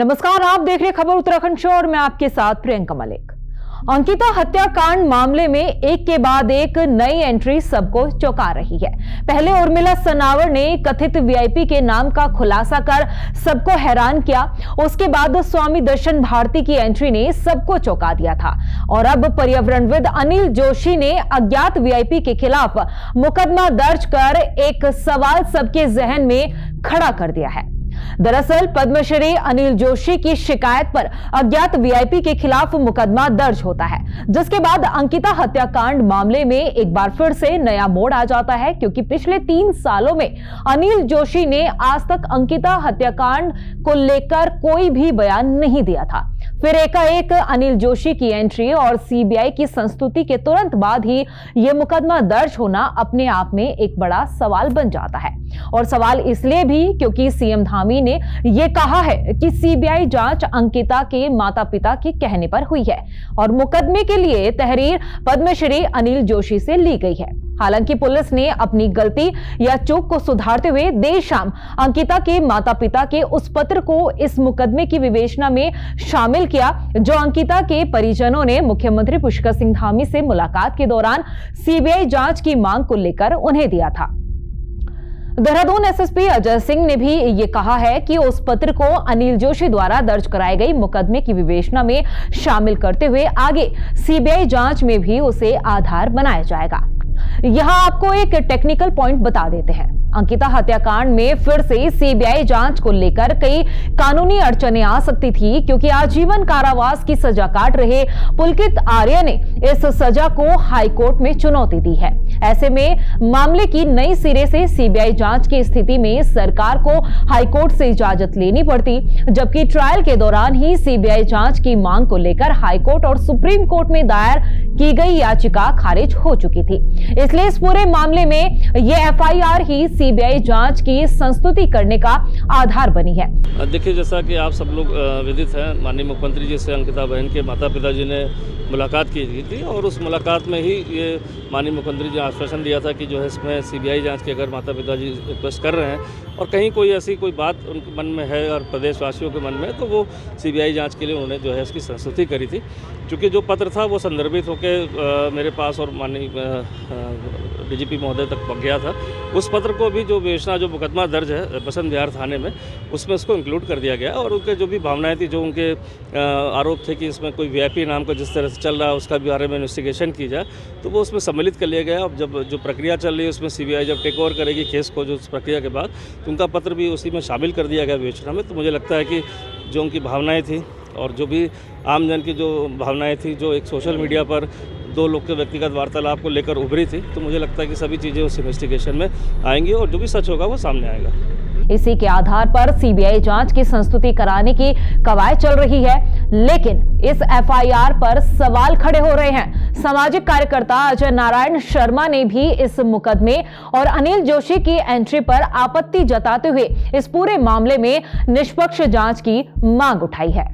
नमस्कार, आप देख रहे खबर उत्तराखंड शो और मैं आपके साथ प्रियंका मलिक। अंकिता हत्याकांड मामले में एक के बाद एक नई एंट्री सबको चौंका रही है। पहले उर्मिला सनावर ने कथित वीआईपी के नाम का खुलासा कर सबको हैरान किया। उसके बाद स्वामी दर्शन भारती की एंट्री ने सबको चौंका दिया था और अब पर्यावरणविद अनिल जोशी ने अज्ञात वीआईपी के खिलाफ मुकदमा दर्ज कर एक सवाल सबके जहन में खड़ा कर दिया है। दरअसल पद्मश्री अनिल जोशी की शिकायत पर अज्ञात वीआईपी के खिलाफ मुकदमा दर्ज होता है, जिसके बाद अंकिता हत्याकांड मामले में एक बार फिर से नया मोड़ आ जाता है, क्योंकि पिछले 3 सालों में अनिल जोशी ने आज तक अंकिता हत्याकांड को लेकर कोई भी बयान नहीं दिया था। फिर एकाएक अनिल जोशी की एंट्री और सीबीआई की संस्तुति के तुरंत बाद ही यह मुकदमा दर्ज होना अपने आप में एक बड़ा सवाल बन जाता है। और सवाल इसलिए भी क्योंकि सीएम धामी ने यह कहा है कि सीबीआई जांच अंकिता के माता पिता के कहने पर हुई है और मुकदमे के लिए तहरीर पद्मश्री अनिल जोशी से ली गई है। हालांकि पुलिस ने अपनी गलती या चूक को सुधारते हुए देर शाम अंकिता के माता पिता के उस पत्र को इस मुकदमे की विवेचना में शामिल किया, जो अंकिता के परिजनों ने मुख्यमंत्री पुष्कर सिंह धामी से मुलाकात के दौरान सीबीआई जांच की मांग को लेकर उन्हें दिया था। देहरादून एसएसपी अजय सिंह ने भी ये कहा है कि उस पत्र को अनिल जोशी द्वारा दर्ज कराई गई मुकदमे की विवेचना में शामिल करते हुए आगे सीबीआई जांच में भी उसे आधार बनाया जाएगा। यहां आपको एक टेक्निकल पॉइंट बता देते हैं। अंकिता हत्याकांड में फिर से सीबीआई जांच को लेकर कई कानूनी अड़चनें आ सकती थी, क्योंकि आजीवन कारावास की सजा काट रहे पुलकित आर्य ने इस सजा को हाईकोर्ट में चुनौती दी है। ऐसे में मामले की नई सिरे से सीबीआई जांच की स्थिति में सरकार को हाईकोर्ट से इजाजत लेनी पड़ती, जबकि ट्रायल के दौरान ही सीबीआई जांच की मांग को लेकर हाईकोर्ट और सुप्रीम कोर्ट में दायर की गई याचिका खारिज हो चुकी थी। इसलिए इस पूरे मामले में यह एफआईआर ही सीबीआई जांच की संस्तुति करने का आधार बनी है। देखिए, जैसा कि आप सब लोग विदित हैं, माननीय मुख्यमंत्री जी से अंकिता बहन के माता पिता जी ने मुलाकात की थी और उस मुलाकात में ही ये माननीय मुख्यमंत्री जी ने आश्वासन दिया था कि जो है इसमें सीबीआई जांच की अगर माता पिता जी रिक्वेस्ट कर रहे हैं और कहीं कोई ऐसी कोई बात उनके मन में है और प्रदेशवासियों के मन में, तो वो सीबीआई जांच के लिए उन्होंने जो है इसकी संस्तुति करी थी। क्योंकि जो पत्र था वो संदर्भित होकर मेरे पास और माननीय डीजीपी महोदय तक पहुँच गया था। उस पत्र को भी जो विवेचना जो मुकदमा दर्ज है बसंत विहार थाने में, उसमें उसको इंक्लूड कर दिया गया और उनके जो भी भावनाएं थी, जो उनके आरोप थे कि इसमें कोई वीआईपी नाम का जिस तरह से चल रहा है उसका बारे में इन्वेस्टिगेशन की जाए, तो वो उसमें सम्मिलित कर लिया गया। अब जब जो प्रक्रिया चल रही है उसमें सीबीआई जब टेक ओवर करेगी केस को, जो उस प्रक्रिया के बाद, तो उनका पत्र भी उसी में शामिल कर दिया गया विवेचना में। तो मुझे लगता है कि जो उनकी भावनाएँ थी और जो भी आमजन की जो भावनाएं थी, जो एक सोशल मीडिया पर 2 लोग के व्यक्तिगत वार्तालाप को लेकर उभरी थी, तो मुझे लगता है कि सभी चीज़ें उस इन्वेस्टिगेशन में आएंगी और जो भी सच होगा वो सामने आएगा। इसी के आधार पर सीबीआई जांच की संस्तुति कराने की कवायद चल रही है, लेकिन इस एफआईआर पर सवाल खड़े हो रहे हैं। सामाजिक कार्यकर्ता अजय नारायण शर्मा ने भी इस मुकदमे और अनिल जोशी की एंट्री पर आपत्ति जताते हुए इस पूरे मामले में निष्पक्ष जांच की मांग उठाई है।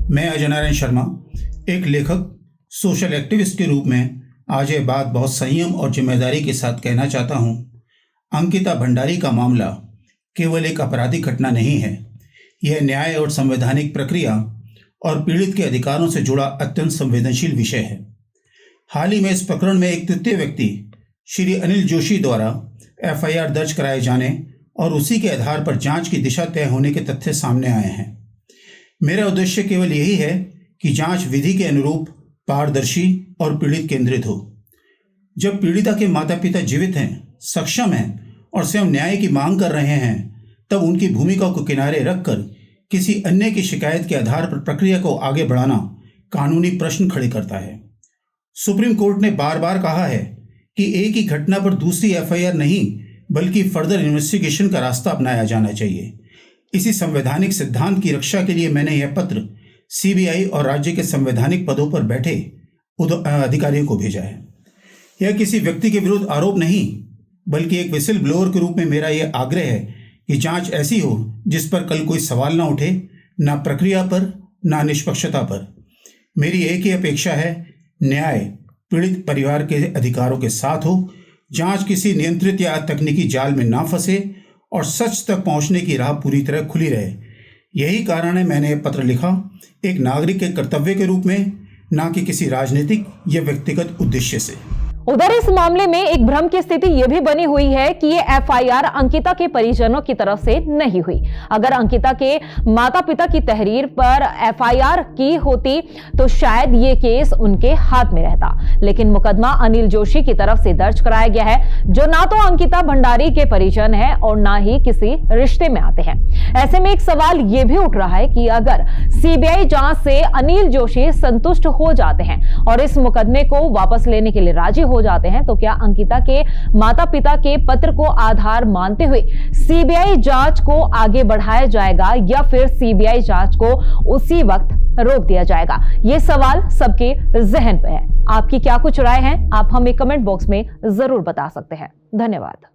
मैं अजय नारायण शर्मा, एक लेखक, सोशल एक्टिविस्ट के रूप में आज ये बात बहुत संयम और जिम्मेदारी के साथ कहना चाहता हूँ। अंकिता भंडारी का मामला केवल एक आपराधिक घटना नहीं है, यह न्याय और संवैधानिक प्रक्रिया और पीड़ित के अधिकारों से जुड़ा अत्यंत संवेदनशील विषय है। हाल ही में इस प्रकरण में एक तृतीय व्यक्ति श्री अनिल जोशी द्वारा एफआईआर दर्ज कराए जाने और उसी के आधार पर जांच की दिशा तय होने के तथ्य सामने आए हैं। मेरा उद्देश्य केवल यही है कि जांच विधि के अनुरूप, पारदर्शी और पीड़ित केंद्रित हो। जब पीड़िता के माता पिता जीवित हैं, सक्षम हैं और स्वयं न्याय की मांग कर रहे हैं, तब उनकी भूमिका को किनारे रखकर किसी अन्य की शिकायत के आधार पर प्रक्रिया को आगे बढ़ाना कानूनी प्रश्न खड़े करता है। सुप्रीम कोर्ट ने बार बार कहा है कि एक ही घटना पर दूसरी एफआईआर नहीं, बल्कि फर्दर इन्वेस्टिगेशन का रास्ता अपनाया जाना चाहिए। इसी संवैधानिक सिद्धांत की रक्षा के लिए मैंने यह पत्र सीबीआई और राज्य के संवैधानिक पदों पर बैठे अधिकारियों को भेजा है। यह किसी व्यक्ति के विरुद्ध आरोप नहीं, बल्कि एक विसिल ब्लोअर के रूप में मेरा यह आग्रह है कि जांच ऐसी हो जिस पर कल कोई सवाल ना उठे, ना प्रक्रिया पर, ना निष्पक्षता पर। मेरी एक ही अपेक्षा है, न्याय पीड़ित परिवार के अधिकारों के साथ हो, जांच किसी नियंत्रित या तकनीकी जाल में ना फंसे और सच तक पहुंचने की राह पूरी तरह खुली रहे। यही कारण है मैंने यह पत्र लिखा, एक नागरिक के कर्तव्य के रूप में, ना कि किसी राजनीतिक या व्यक्तिगत उद्देश्य से। उधर इस मामले में एक भ्रम की स्थिति यह भी बनी हुई है कि ये एफआईआर अंकिता के परिजनों की तरफ से नहीं हुई। अगर अंकिता के माता पिता की तहरीर पर एफआईआर की होती तो शायद ये केस उनके हाथ में रहता, लेकिन मुकदमा अनिल जोशी की तरफ से दर्ज कराया गया है, जो ना तो अंकिता भंडारी के परिजन है और ना ही किसी रिश्ते में आते हैं। ऐसे में एक सवाल यह भी उठ रहा है कि अगर सीबीआई जांच से अनिल जोशी संतुष्ट हो जाते हैं और इस मुकदमे को वापस लेने के लिए राजी हो जाते हैं, तो क्या अंकिता के माता पिता के पत्र को आधार मानते हुए सीबीआई जांच को आगे बढ़ाया जाएगा या फिर सीबीआई जांच को उसी वक्त रोक दिया जाएगा? ये सवाल सबके जहन पे है। आपकी क्या कुछ राय है? आप हमें कमेंट बॉक्स में जरूर बता सकते हैं। धन्यवाद।